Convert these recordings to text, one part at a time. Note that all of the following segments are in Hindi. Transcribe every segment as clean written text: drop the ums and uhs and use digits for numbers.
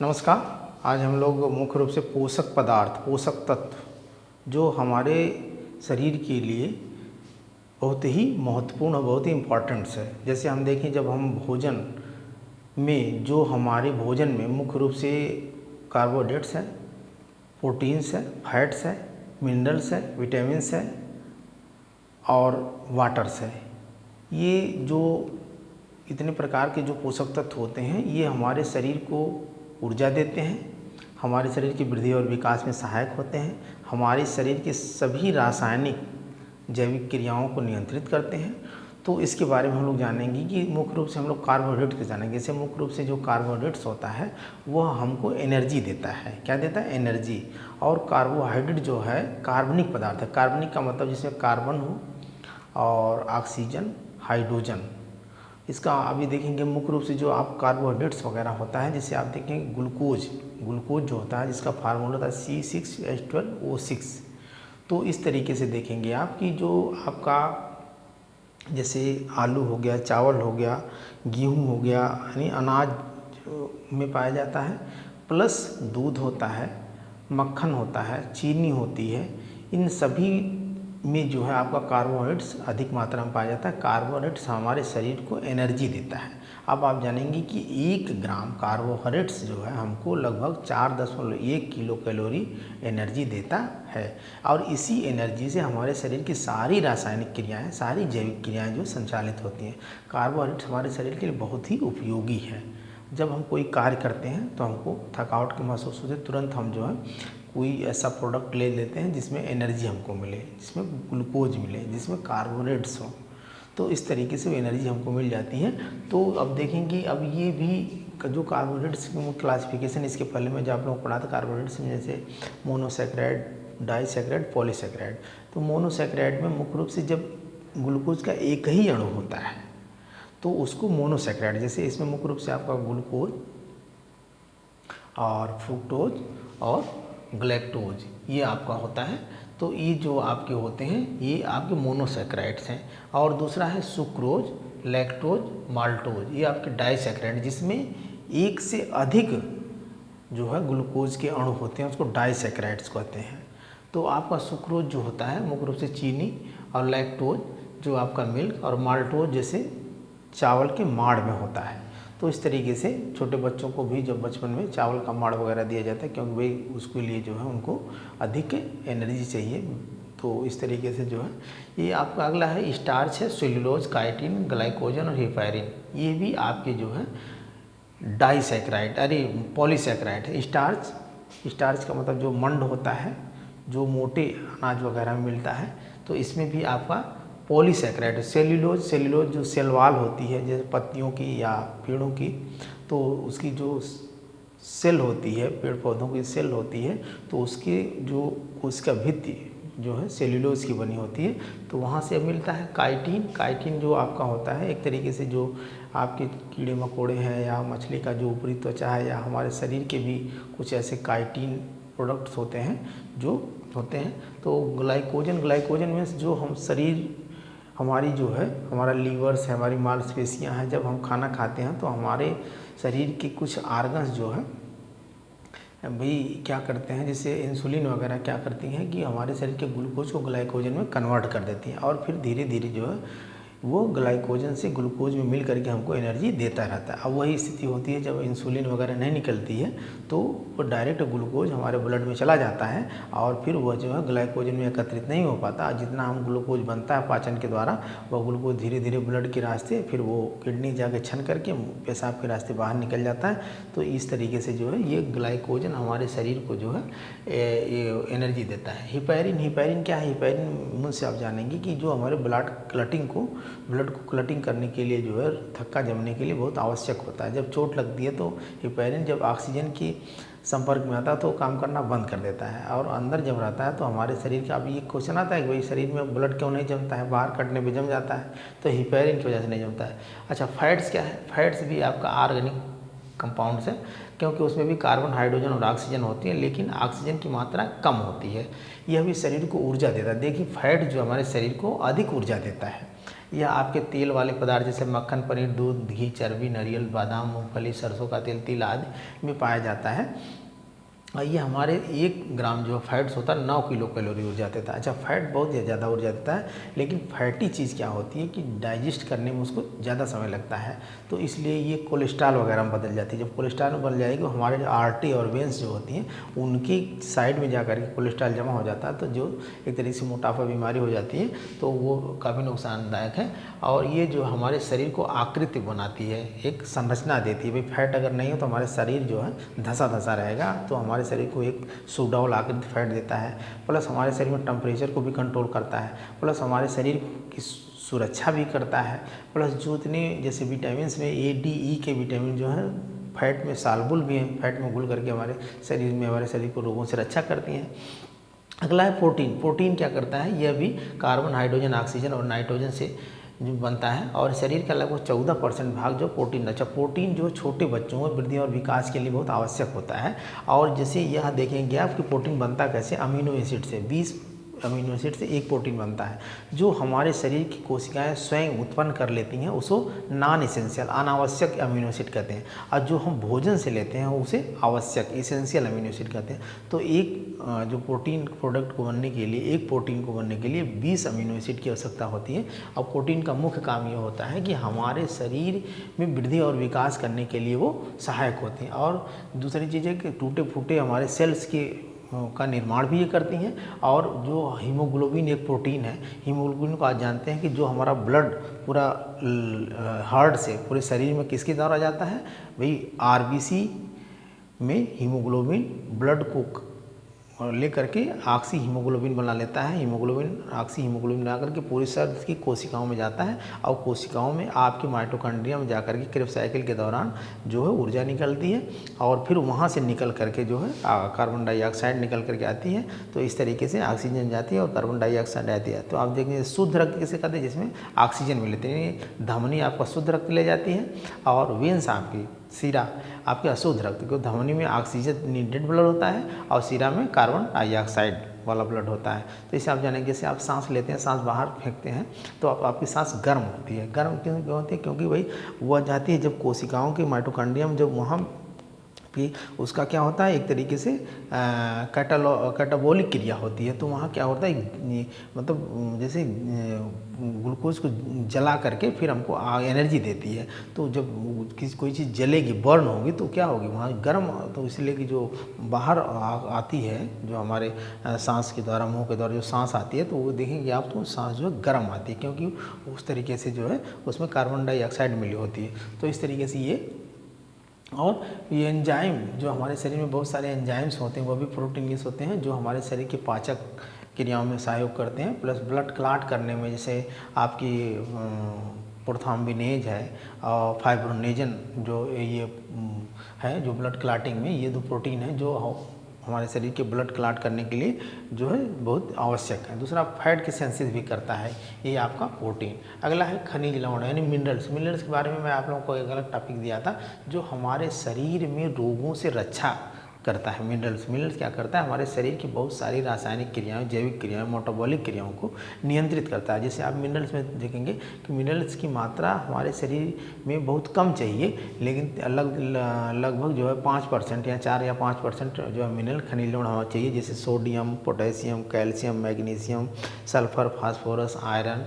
नमस्कार। आज हम लोग मुख्य रूप से पोषक पदार्थ, पोषक तत्व जो हमारे शरीर के लिए बहुत ही महत्वपूर्ण और बहुत ही इम्पॉर्टेंट्स है। जैसे हम देखें, जब हम भोजन में, जो हमारे भोजन में मुख्य रूप से कार्बोहाइड्रेट्स है, प्रोटीन्स है, फैट्स है, मिनरल्स है, विटामिन्स है और वाटर्स है। ये जो इतने प्रकार के जो पोषक तत्व होते हैं, ये हमारे शरीर को ऊर्जा देते हैं, हमारे शरीर की वृद्धि और विकास में सहायक होते हैं, हमारे शरीर के सभी रासायनिक जैविक क्रियाओं को नियंत्रित करते हैं। तो इसके बारे में हम लोग जानेंगे कि मुख्य रूप से हम लोग कार्बोहाइड्रेट के जानेंगे। जैसे मुख्य रूप से जो कार्बोहाइड्रेट्स होता है वह हमको एनर्जी देता है। क्या देता है? एनर्जी। और कार्बोहाइड्रेट जो है कार्बनिक पदार्थ है। कार्बनिक का मतलब जिसमें कार्बन हो और ऑक्सीजन, हाइड्रोजन। इसका अभी देखेंगे मुख्य रूप से जो आप कार्बोहाइड्रेट्स वगैरह होता है, जैसे आप देखेंगे ग्लूकोज जो होता है, जिसका फार्मूला होता है C6H12O6। तो इस तरीके से देखेंगे आप कि जो आपका जैसे आलू हो गया, चावल हो गया, गेहूँ हो गया, यानी अनाज में पाया जाता है, प्लस दूध होता है, मक्खन होता है, चीनी होती है। इन सभी में जो है आपका कार्बोहाइड्रेट्स अधिक मात्रा में पाया जाता है। कार्बोहाइड्रेट्स हमारे शरीर को एनर्जी देता है। अब आप जानेंगे कि 1 ग्राम कार्बोहाइड्रेट्स जो है हमको लगभग 4.1 किलो कैलोरी एनर्जी देता है। और इसी एनर्जी से हमारे शरीर की सारी रासायनिक क्रियाएं, सारी जैविक क्रियाएं जो संचालित होती हैं। कार्बोहाइड्रेट्स हमारे शरीर के लिए बहुत ही उपयोगी है। जब हम कोई कार्य करते हैं तो हमको थकावट की महसूस होती है, तुरंत हम जो है कोई ऐसा प्रोडक्ट ले लेते हैं जिसमें एनर्जी हमको मिले, जिसमें ग्लूकोज मिले, जिसमें कार्बोहाइड्रेट्स हो। तो इस तरीके से एनर्जी हमको मिल जाती है। तो अब देखेंगे, अब ये भी जो कार्बोहाइड्रेट्स की क्लासिफिकेशन, इसके पहले में जो आप लोग पढ़ा था कार्बोहाइड्रेट्स में, जैसे मोनोसैकेराइड, डाइसैकेराइड, पॉलीसैकेराइड। तो मोनोसैकेराइड में मुख्य रूप से जब ग्लूकोज का एक ही अणु होता है तो उसको मोनोसैकेराइड, जैसे इसमें मुख्य रूप से आपका ग्लूकोज और फ्रुक्टोज और ग्लैक्टोज ये आपका होता है। तो ये जो आपके होते हैं ये आपके मोनोसैकेराइड्स हैं। और दूसरा है सुक्रोज, लैक्टोज, माल्टोज, ये आपके डाइसैकेराइड, जिसमें एक से अधिक जो है ग्लूकोज के अणु होते हैं, उसको डाइसैकेराइड्स कहते हैं। तो आपका सुक्रोज जो होता है मुख्य रूप से चीनी, और लैक्टोज जो आपका मिल्क, और माल्टोज जैसे चावल के माड़ में होता है। तो इस तरीके से छोटे बच्चों को भी जब बचपन में चावल का माड़ वगैरह दिया जाता है, क्योंकि भाई उसके लिए जो है उनको अधिक एनर्जी चाहिए। तो इस तरीके से जो है ये आपका अगला है स्टार्च है, सेल्यूलोज, काइटिन, ग्लाइकोजन और हिपैरिन। ये भी आपके जो है डाइसैकेराइड, पॉलीसैकेराइड है। स्टार्च का मतलब जो मंड होता है, जो मोटे अनाज वगैरह में मिलता है, तो इसमें भी आपका पॉलीसैकेराइड। सेल्यूलोज जो सेल वॉल होती है, जैसे पत्तियों की या पेड़ों की, तो उसकी जो सेल होती है, पेड़ पौधों की सेल होती है, तो उसकी जो उसका भित्ति जो है सेल्यूलोज की बनी होती है। तो वहाँ से मिलता है काइटिन जो आपका होता है एक तरीके से जो आपके कीड़े मकोड़े हैं या मछली का जो ऊपरी त्वचा है, या हमारे शरीर के भी कुछ ऐसे काइटिन प्रोडक्ट्स होते हैं जो होते हैं। तो ग्लाइकोजन में जो हम शरीर, हमारी जो है हमारा लीवर्स है, हमारी मांसपेशियां हैं, जब हम खाना खाते हैं तो हमारे शरीर के कुछ आर्गन्स जो है भाई क्या करते हैं, जैसे इंसुलिन वगैरह क्या करती हैं कि हमारे शरीर के ग्लूकोज को ग्लाइकोजन में कन्वर्ट कर देती हैं, और फिर धीरे धीरे जो है वो ग्लाइकोजन से ग्लूकोज में मिल करके हमको एनर्जी देता रहता है। अब वही स्थिति होती है जब इंसुलिन वगैरह नहीं निकलती है, तो वो डायरेक्ट ग्लूकोज हमारे ब्लड में चला जाता है, और फिर वह जो है ग्लाइकोजन में एकत्रित नहीं हो पाता। जितना हम ग्लूकोज बनता है पाचन के द्वारा, वह ग्लूकोज धीरे धीरे ब्लड के रास्ते, फिर वो किडनी जाके छन करके पेशाब के रास्ते बाहर निकल जाता है। तो इस तरीके से जो है ये ग्लाइकोजन हमारे शरीर को जो है एनर्जी देता है। हिपैरिन क्या है? हिपैरिन मुझसे आप जानेंगे कि जो हमारे ब्लड को क्लटिंग करने के लिए जो है, थक्का जमने के लिए बहुत आवश्यक होता है। जब चोट लगती है तो हिपैरिन जब ऑक्सीजन की संपर्क में आता है तो काम करना बंद कर देता है, और अंदर जब रहता है तो हमारे शरीर का, अभी एक क्वेश्चन आता है कि भाई शरीर में ब्लड क्यों नहीं जमता है, बाहर कटने पे जम जाता है, तो हिपैरिन की वजह से नहीं जमता है। अच्छा, फैट्स क्या है? फैट्स भी आपका ऑर्गेनिक कंपाउंड्स है, क्योंकि उसमें भी कार्बन, हाइड्रोजन और ऑक्सीजन होती है, लेकिन ऑक्सीजन की मात्रा कम होती है। यह भी शरीर को ऊर्जा देता है। देखिए, फैट जो हमारे शरीर को अधिक ऊर्जा देता है, यह आपके तेल वाले पदार्थ जैसे मक्खन, पनीर, दूध, घी, चर्बी, नारियल, बादाम, मूंगफली, सरसों का तेल, तिल आदि में पाया जाता है। ये हमारे 1 ग्राम जो फैट्स होता है 9 किलो कैलोरी ऊर्जा देता है। अच्छा, फैट बहुत ज़्यादा ऊर्जा देता है, लेकिन फैटी चीज़ क्या होती है कि डाइजेस्ट करने में उसको ज़्यादा समय लगता है, तो इसलिए ये कोलेस्ट्रॉल वगैरह में बदल जाती है। जब कोलेस्ट्रॉल में बदल जाएगी तो हमारे जो आर्टरी और वेंस जो होती हैं उनकी साइड में जा करके कोलेस्ट्रॉल जमा हो जाता है, तो जो एक तरीके से मोटापा बीमारी हो जाती है, तो वो काफ़ी नुकसानदायक है। और ये जो हमारे शरीर को आकृति बनाती है, एक संरचना देती है। भाई फैट अगर नहीं हो तो हमारे शरीर जो है धंसा धंसा रहेगा, तो हमारे शरीर को एक सुडौल आकृति फैट देता है। प्लस हमारे शरीर में टेम्परेचर को भी कंट्रोल करता है, प्लस हमारे शरीर की सुरक्षा भी करता है। प्लस जो इतने जैसे विटामिन्स में ए, डी, ई के विटामिन जो हैं फैट में सालबुल भी हैं, फैट में घुल करके हमारे शरीर को रोगों से रक्षा करती हैं। अगला है प्रोटीन। प्रोटीन क्या करता है? यह भी कार्बन, हाइड्रोजन, ऑक्सीजन और नाइट्रोजन से जो बनता है, और शरीर का लगभग 14% भाग जो प्रोटीन। अच्छा, प्रोटीन जो छोटे बच्चों में वृद्धि और विकास के लिए बहुत आवश्यक होता है। और जैसे यहाँ देखेंगे आप कि प्रोटीन बनता कैसे, अमीनो एसिड से। 20 अमीनो एसिड से एक प्रोटीन बनता है, जो हमारे शरीर की कोशिकाएं स्वयं उत्पन्न कर लेती हैं, उसको नॉन इसेंशियल, अनावश्यक अमीनो एसिड कहते हैं। और जो हम भोजन से लेते हैं उसे आवश्यक, इसेंशियल अमीनो एसिड कहते हैं। तो एक जो प्रोटीन प्रोडक्ट को बनने के लिए, एक प्रोटीन को बनने के लिए 20 अमीनो एसिड की आवश्यकता होती है। और प्रोटीन का मुख्य काम ये होता है कि हमारे शरीर में वृद्धि और विकास करने के लिए वो सहायक होते हैं। और दूसरी चीज़ है कि टूटे फूटे हमारे सेल्स का निर्माण भी ये करती हैं। और जो हीमोग्लोबिन एक प्रोटीन है, हीमोग्लोबिन को आज जानते हैं कि जो हमारा ब्लड पूरा हार्ट से पूरे शरीर में किसके द्वारा जाता है, भाई आरबीसी में हीमोग्लोबिन ब्लड को लेकर के ऑक्सी हीमोग्लोबिन बना लेता है। ऑक्सी हीमोग्लोबिन बना करके पूरे शरीर की कोशिकाओं में जाता है, और कोशिकाओं में आपके माइटोकॉन्ड्रिया में जाकर के क्रेब साइकिल के दौरान जो है ऊर्जा निकलती है, और फिर वहाँ से निकल करके जो है कार्बन डाइऑक्साइड निकल करके आती है। तो इस तरीके से ऑक्सीजन जाती है और कार्बन डाइऑक्साइड आती है। तो आप देखेंगे शुद्ध रक्त किसे कहते हैं, जिसमें ऑक्सीजन मिलते हैं। धमनी आपका शुद्ध रक्त ले जाती है, और वेंस आपकी सीरा आपके अशुद्ध रक्त, क्योंकि धमनी में ऑक्सीजन नीडेड ब्लड होता है और सीरा में कार्बन डाइऑक्साइड वाला ब्लड होता है। तो इसे आप जानेंगे, जैसे आप सांस लेते हैं, सांस बाहर फेंकते हैं, तो आपकी सांस गर्म होती है। गर्म क्यों होती है? क्योंकि भाई वह जाती है जब कोशिकाओं के माइटोकॉन्ड्रियम, जब वहाँ भी उसका क्या होता है, एक तरीके से कैटाबॉलिक क्रिया होती है। तो वहाँ क्या होता है, मतलब जैसे ग्लूकोज को जला करके फिर हमको एनर्जी देती है। तो जब कोई चीज़ जलेगी, बर्न होगी, तो क्या होगी, वहाँ गर्म, तो इसलिए कि जो बाहर आती है, जो हमारे सांस के द्वारा, मुंह के द्वारा जो सांस आती है, तो वो देखेंगे आप, तो सांस जो है गर्म आती है, क्योंकि उस तरीके से जो है उसमें कार्बन डाइऑक्साइड मिली होती है। तो इस तरीके से ये, और ये एंजाइम जो हमारे शरीर में बहुत सारे एंजाइम्स होते हैं, वो भी प्रोटीनस होते हैं, जो हमारे शरीर के पाचक क्रियाओं में सहयोग करते हैं। प्लस ब्लड क्लॉट करने में, जैसे आपकी प्रोथ्रोम्बिनेज है और फाइब्रोनेजन जो ये है, जो ब्लड क्लॉटिंग में, ये 2 प्रोटीन है जो हमारे शरीर के ब्लड क्लॉट करने के लिए जो है बहुत आवश्यक है। दूसरा, फैट की सेंसिस भी करता है, ये आपका प्रोटीन। अगला है खनिज लवण यानी मिनरल्स। मिनरल्स के बारे में मैं आप लोगों को एक अलग टॉपिक दिया था, जो हमारे शरीर में रोगों से रक्षा करता है। मिनरल्स क्या करता है, हमारे शरीर की बहुत सारी रासायनिक क्रियाएं, जैविक क्रियाएं, मेटाबॉलिक क्रियाओं को नियंत्रित करता है। जैसे आप मिनरल्स में देखेंगे कि मिनरल्स की मात्रा हमारे शरीर में बहुत कम चाहिए, लेकिन लगभग जो है 5% या 4 या 5% जो है मिनरल खनिज लवण होना चाहिए। जैसे sodium, potassium, calcium, magnesium, sulphur, phosphorus, iron,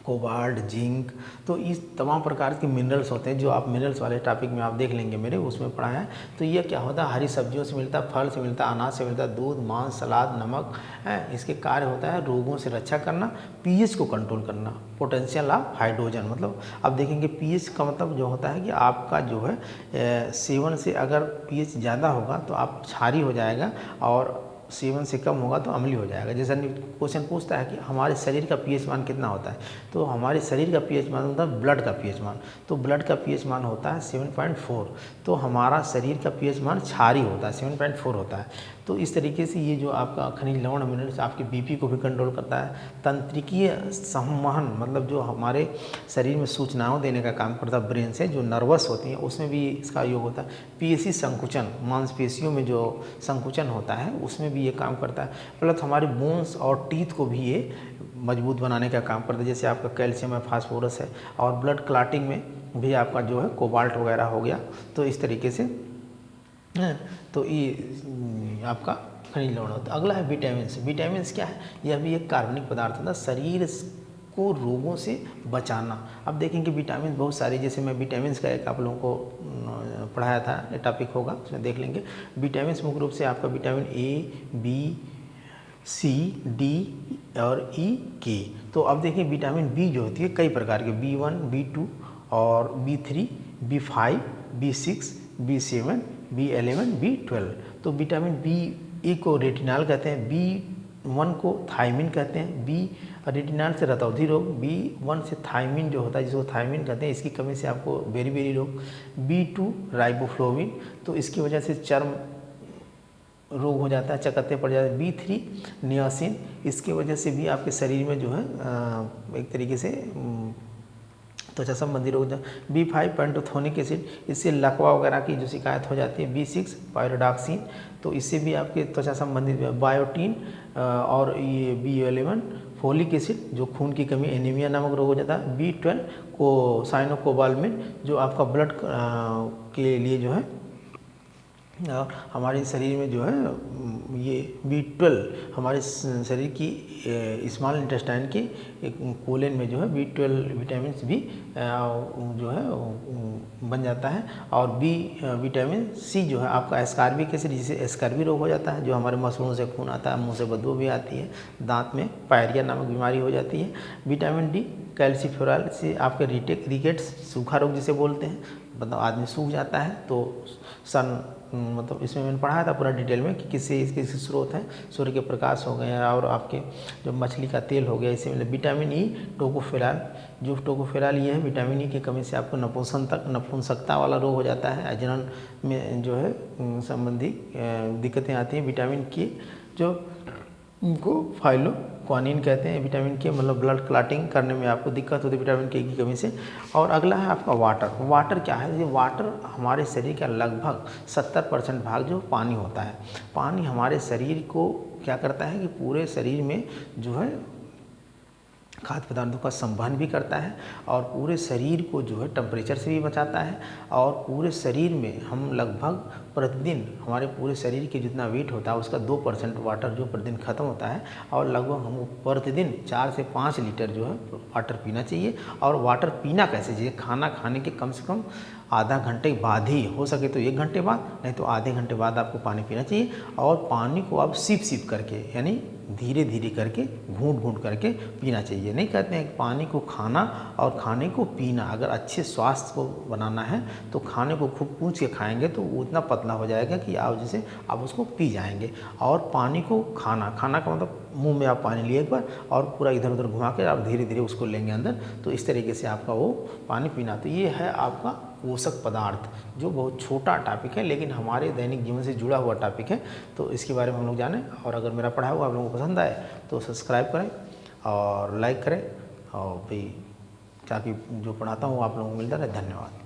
cobalt, zinc. तो इस तमाम प्रकार के मिनरल्स होते हैं, जो आप मिनरल्स वाले टॉपिक में आप देख लेंगे, मेरे उसमें पढ़ा है। तो ये क्या होता है, हरी सब्जियों से मिलता है, फल से मिलता है, अनाज से मिलता है, दूध, मांस, सलाद, नमक है। इसके कार्य होता है रोगों से रक्षा करना, पीएच को कंट्रोल करना, पोटेंशियल ऑफ हाइड्रोजन। मतलब आप देखेंगे पीएच का मतलब जो होता है कि आपका जो है सेवन से अगर पीएच ज़्यादा होगा तो आप क्षारी हो जाएगा, और सेवन से कम होगा तो अम्लीय हो जाएगा। जैसा क्वेश्चन पूछता है कि हमारे शरीर का पीएच मान कितना होता है, तो हमारे शरीर का पीएच मान होता है ब्लड का पीएच मान। तो ब्लड का पीएच मान होता है 7.4, तो हमारा शरीर का पीएच मान क्षारी होता है, 7.4 होता है। तो इस तरीके से ये जो आपका खनिज लवण मिनरल्स आपके बीपी को भी कंट्रोल करता है। तंत्रिकीय संवहन, मतलब जो हमारे शरीर में सूचनाओं देने का काम करता है ब्रेन से, जो नर्वस होती हैं, उसमें भी इसका योग होता है। पेशी संकुचन, मांसपेशियों में जो संकुचन होता है, उसमें भी भी ये काम करता है, प्लस हमारे बोन्स और टीथ को भी ये मजबूत बनाने का काम करता है। जैसे आपका कैल्शियम है, फास्फोरस है, और ब्लड क्लॉटिंग में भी आपका जो है कोबाल्ट वगैरह हो गया। तो इस तरीके से तो ये आपका खनिज लवण होता है। अगला है विटामिन्स। विटामिन्स क्या है? यह भी एक कार्बनिक पदार्थ होता है, शरीर को रोगों से बचाना। अब देखेंगे विटामिन बहुत सारे, जैसे मैं विटामिन्स का एक आप लोगों को पढ़ाया था, ये टॉपिक होगा उसमें देख लेंगे। विटामिन्स मुख्य रूप से आपका vitamin A, B, C, D और ई, के। तो अब देखिए विटामिन बी जो होती है कई प्रकार के, B1, B2 और B3, B5, B6, B7, B11, B12। तो विटामिन बी ए को रेटिनॉल कहते हैं, B1 को थायमिन कहते हैं, बी रेटिनॉल से रतौंधी रोग, B1 से थायमिन जो होता है जिसको थायमिन कहते हैं, इसकी कमी से आपको बेरी रोग, B2 राइबोफ्लोविन, तो इसकी वजह से चर्म रोग हो जाता है, चकत्ते पड़ जाते हैं। B3 नियासिन, इसकी वजह से भी आपके शरीर में जो है एक तरीके से त्वचा संबंधी रोग। B5 पेंटोथेनिक एसिड, इससे लकवा वगैरह की जो शिकायत हो जाती है। B6 पायरोडॉक्सिन, तो इससे भी आपके त्वचा संबंधित। बायोटीन और ये B11 फोलिक एसिड, जो खून की कमी एनीमिया नामक रोग हो जाता है। B12 को साइनोकोबाल्मिन, जो आपका ब्लड के लिए जो है हमारे शरीर में जो है ये B12 हमारे शरीर की स्मॉल इंटेस्टाइन के कोलन में जो है B12 विटामिन भी जो है बन जाता है। और विटामिन सी जो है आपका एस्कॉर्बिक एसिड, जिससे एस्कर्बी रोग हो जाता है, जो हमारे मसूड़ों से खून आता है, मुंह से बदबू भी आती है, दांत में पायरिया नामक बीमारी हो जाती है। विटामिन डी कैल्सीफ्लोराल से आपके रिकेट्स, सूखा रोग जिसे बोलते हैं, मतलब आदमी सूख जाता है। तो मतलब इसमें मैंने पढ़ाया था पूरा डिटेल में कि किससे इसके स्रोत हैं, सूर्य के प्रकाश हो गए और आपके जो मछली का तेल हो गया, इसे मतलब। विटामिन ई टोकोफेराल, जो टोकोफेराल ये है, विटामिन ई की कमी से आपको नपुंसकता वाला रोग हो जाता है, अजनन में जो है संबंधी दिक्कतें आती हैं। विटामिन के जो उनको फाइलोक्वानिन कहते हैं, विटामिन के मतलब ब्लड क्लॉटिंग करने में आपको दिक्कत होती है विटामिन के की कमी से। और अगला है आपका वाटर। वाटर क्या है? ये वाटर हमारे शरीर का लगभग 70% भाग जो पानी होता है। पानी हमारे शरीर को क्या करता है कि पूरे शरीर में जो है खाद्य पदार्थों का संवहन भी करता है, और पूरे शरीर को जो है टेम्परेचर से भी बचाता है। और पूरे शरीर में हम लगभग प्रतिदिन, हमारे पूरे शरीर के जितना वेट होता है उसका 2% वाटर जो प्रतिदिन खत्म होता है, और लगभग हमको प्रतिदिन 4 से 5 लीटर जो है वाटर पीना चाहिए। और वाटर पीना कैसे चाहिए? खाना खाने के कम से कम आधा घंटे बाद ही, हो सके तो 1 घंटे बाद, नहीं तो आधे घंटे बाद आपको पानी पीना चाहिए। और पानी को आप सिप सिप करके, यानी धीरे धीरे करके, घूंट घूंट करके पीना चाहिए। नहीं कहते हैं कि पानी को खाना और खाने को पीना, अगर अच्छे स्वास्थ्य को बनाना है तो खाने को खूब पूछ के खाएंगे तो वो इतना पतला हो जाएगा कि आप जैसे आप उसको पी जाएंगे। और पानी को खाना का मतलब मुंह में आप पानी लिए एक बार और पूरा इधर उधर घुमा के आप धीरे धीरे उसको लेंगे अंदर, तो इस तरीके से आपका वो पानी पीना। तो ये है आपका पोषक पदार्थ, जो बहुत छोटा टॉपिक है लेकिन हमारे दैनिक जीवन से जुड़ा हुआ टॉपिक है। तो इसके बारे में हम लोग जानें, और अगर मेरा पढ़ाया हुआ आप लोगों को पसंद आए तो सब्सक्राइब करें और लाइक करें, और भाई ताकि जो पढ़ाता हूँ आप लोगों को मिलता रहे। धन्यवाद।